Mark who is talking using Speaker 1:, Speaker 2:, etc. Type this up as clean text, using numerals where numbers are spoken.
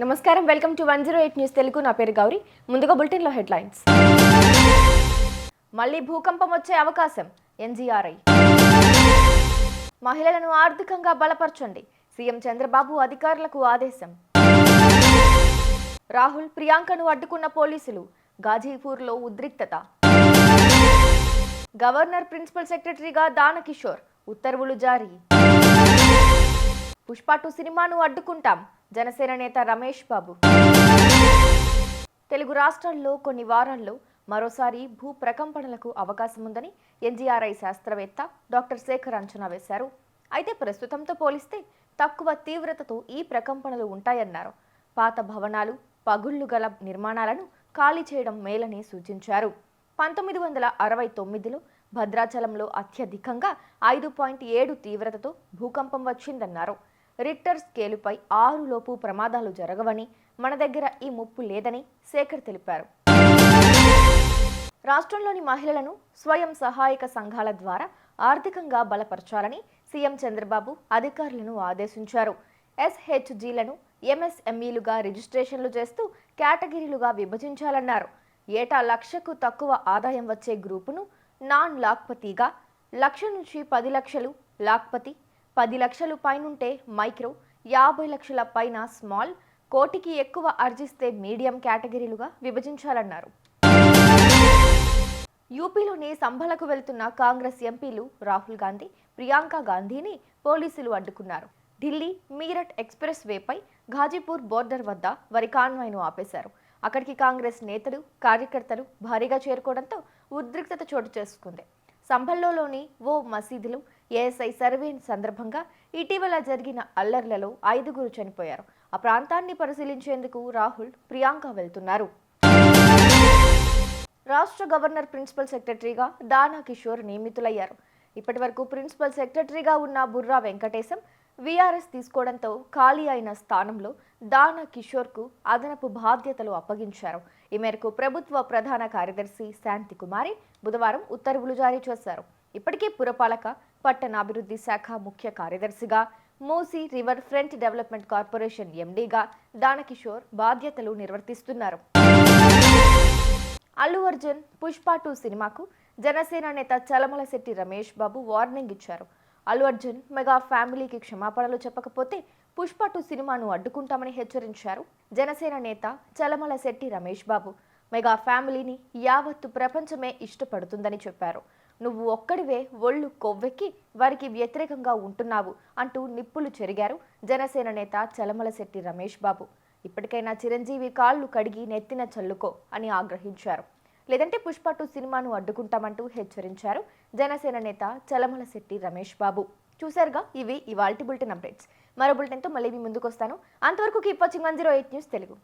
Speaker 1: నమస్కారం, welcome to 108 news Telugu. నా పేరు గౌరీ. ముందుగా బులెటిన్లో హెడ్లైన్స్. మళ్ళీ భూకంపం వచ్చే అవకాశం, ఎన్జీఆర్ఐ. మహిళలను ఆర్థికంగా బలపరచండి, సీఎం చంద్రబాబు అధికారులకు ఆదేశం. రాహుల్ ప్రియాంకను అడ్డుకున్న పోలీసులు, గాజీపూర్లో ఉద్రిక్తత. గవర్నర్ ప్రిన్సిపల్ సెక్రటరీగా దానకిషోర్, ఉత్తర్వులు జారీ. పుష్ప 2 సినిమాను అడ్డుకుంటాం, జనసేన నేత రమేష్ బాబు. తెలుగు రాష్ట్రాల్లో కొన్ని వారాల్లో మరోసారి భూ ప్రకంపనలకు అవకాశం ఉందని ఎన్జీఆర్ఐ శాస్త్రవేత్త డాక్టర్ శేఖర్ అంచనా వేశారు. అయితే ప్రస్తుతంతో పోలిస్తే తక్కువ తీవ్రతతో ఈ ప్రకంపనలు ఉంటాయన్నారు. పాత భవనాలు, పగుళ్లు గల నిర్మాణాలను ఖాళీ చేయడం మేలని సూచించారు. 1969లో భద్రాచలంలో అత్యధికంగా 5.7 తీవ్రతతో భూకంపం వచ్చిందన్నారు. రిక్టర్ స్కేలుపై 6 లోపు ప్రమాదాలు జరగవని, మన దగ్గర ఈ ముప్పు లేదని శేఖర్ తెలిపారు. రాష్ట్రంలోని మహిళలను స్వయం సహాయక సంఘాల ద్వారా ఆర్థికంగా బలపరచాలని సీఎం చంద్రబాబు అధికారులను ఆదేశించారు. ఎస్హెచ్జీలను ఎంఎస్ఎంఈలుగా రిజిస్ట్రేషన్లు చేస్తూ కేటగిరీలుగా విభజించాలన్నారు. ఏటా 1,00,000కు తక్కువ ఆదాయం వచ్చే గ్రూపును నాన్ లాక్పతిగా, 1,00,000 నుంచి 10 లక్షలు లాక్పతి, 10 లక్షలు పైనుంటే మైక్రో, 50 లక్షల పైన స్మాల్, కోటికి ఎక్కువ ఆర్జిస్తే మీడియం కేటగిరీలుగా విభజించాలన్నారు. యూపీలోని సంభలకు వెళ్తున్న కాంగ్రెస్ ఎంపీలు రాహుల్ గాంధీ, ప్రియాంక గాంధీని పోలీసులు అడ్డుకున్నారు. ఢిల్లీ మీరట్ ఎక్స్ప్రెస్ వేపై ఘాజీపూర్ బోర్డర్ వద్ద వారి కాన్వాయ్ను ఆపేశారు. అక్కడికి కాంగ్రెస్ నేతలు, కార్యకర్తలు భారీగా చేరుకోవడంతో ఉద్రిక్తత చోటు చేసుకుంది. సంభల్లోని ఓ మసీదులో ఏఎస్ఐ సర్వే సందర్భంగా ఇటీవల జరిగిన అల్లర్లలో 5గురు చనిపోయారు. ఆ ప్రాంతాన్ని పరిశీలించేందుకు రాహుల్, ప్రియాంక వెళ్తున్నారు. రాష్ట్ర గవర్నర్ ప్రిన్సిపల్ సెక్రటరీగా దానకిషోర్ నియమితులయ్యారు. ఇప్పటి వరకు ప్రిన్సిపల్ సెక్రటరీగా ఉన్న బుర్రా వెంకటేశం వీఆర్ఎస్ తీసుకోవడంతో ఖాళీ అయిన స్థానంలో దానకిషోర్కు అదనపు బాధ్యతలు అప్పగించారు. ఈ మేరకు ప్రభుత్వ ప్రధాన కార్యదర్శి శాంతి కుమారి బుధవారం ఉత్తర్వులు జారీ చేశారు. ఇప్పటికే పురపాలక, పట్టణాభివృద్ధి శాఖ ముఖ్య కార్యదర్శిగా, Musi river front development corporation ఎండీగా దానకిషోర్ బాధ్యతలు నిర్వర్తిస్తున్నారు. అల్లు అర్జున్ పుష్ప 2 సినిమాకు జనసేన నేత చలమలశెట్టి రమేష్ బాబు వార్నింగ్ ఇచ్చారు. అల్లు అర్జున్ మెగా ఫ్యామిలీకి క్షమాపణలు చెప్పకపోతే పుష్ప 2 సినిమాను అడ్డుకుంటామని హెచ్చరించారు. జనసేన నేత చలమలశెట్టి రమేష్ బాబు మెగా ఫ్యామిలీని యావత్తు ప్రపంచమే ఇష్టపడుతుందని చెప్పారు. నువ్వు ఒక్కడివే ఒళ్ళు కొవ్వెక్కి వారికి వ్యతిరేకంగా ఉంటున్నావు అంటూ నిప్పులు చెరిగారు జనసేన నేత చలమలశెట్టి రమేష్ బాబు. ఇప్పటికైనా చిరంజీవి కాళ్ళు కడిగి నెత్తిన చల్లుకో అని ఆగ్రహించారు. లేదంటే పుష్ప 2 సినిమాను అడ్డుకుంటామంటూ హెచ్చరించారు జనసేన నేత చలమలశెట్టి రమేష్ బాబు. చూశారుగా, ఇవి ఇవాల్టి బులెటిన్ అప్డేట్స్. మరో బులెటిన్తో మళ్ళీ మీ ముందుకు వస్తాను. అంతవరకు కీప్ వాచింగ్ 108 న్యూస్ తెలుగు.